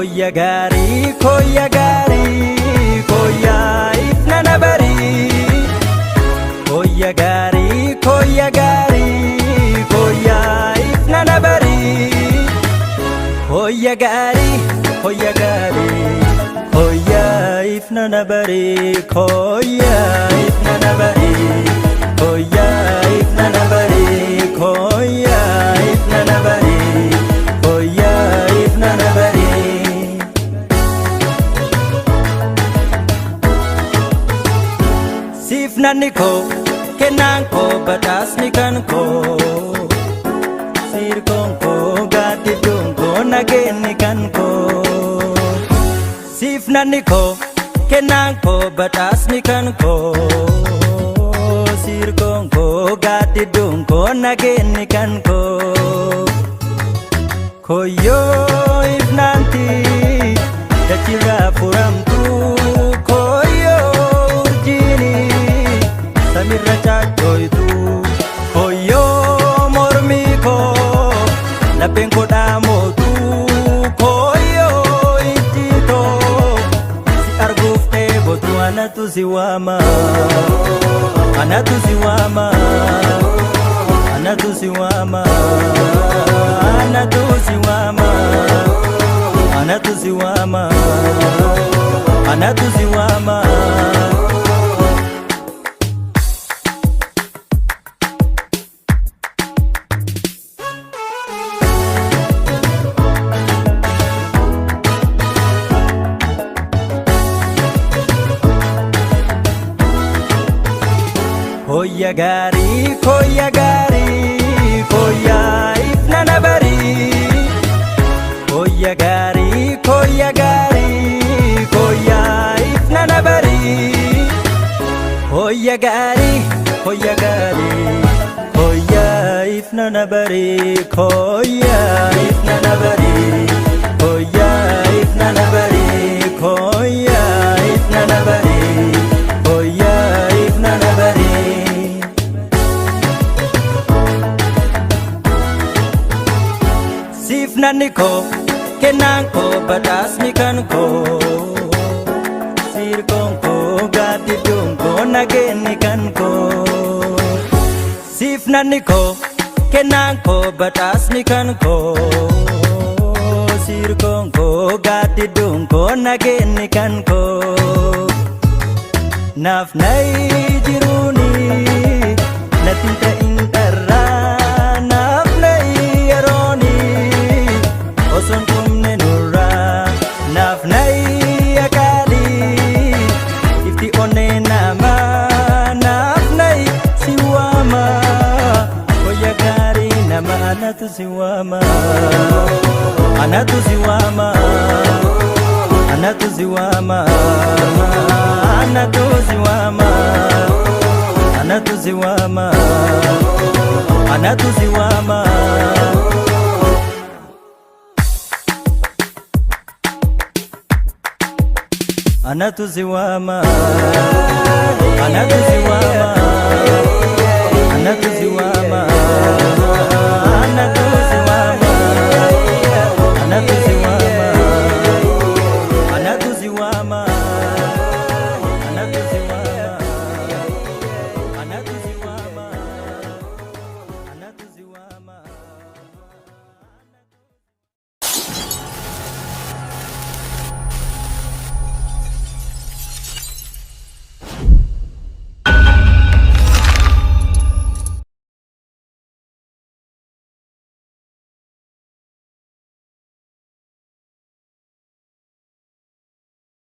Koya gari, koya gari, koya ifna bari. Koya gari, koya gari, koya ifna bari. Koya gari, koya gari, koya ifna bari, koya ifna bari, koya ifna bari, koya ifna bari, koya ifna bari. Sifnani ko, kenan ko, batasni kan ko. Sirkong ko, gatidung ko, nageni kan ko. Sifnani ko, kenan ko, batasni kan ko. Sirkong ko, gatidung ko, nageni kan ko. Koyo ifnanti, dachira furamtu. Koyo urjini, samirra chachoitu. Koyo mormiko, lapenko damotu. Koyo itito, si argufte botu anatu siwama. Anatu siwama, anatu siwama, anatu siwama, anatu siwama, anatu siwama. Koya gari, koya gari, koya ifna bari. Koya gari, koya gari, koya ifna bari. Koya gari, koya gari, koya ifna bari, koya ifna bari, koya ifna bari, koya ifna bari, koya ifna bari. Sifnani ko, kenan ko, batasni kan ko. Sirkong ko, gatidung ko, nageni kan ko. Sifnani ko, kenan ko, batasni kan ko. Sirkong ko, gatidung ko, nageni kan ko. Nafnay jiruni, natinta intarra. Oson kumne nura, nafnai akali. Ifti one nama, nafnai siwama. Koya gari nama anatu siwama, anatu siwama, anatu siwama, anatu siwama, anatu siwama, anatu siwama. Anatu siwama, anatu siwama, anatu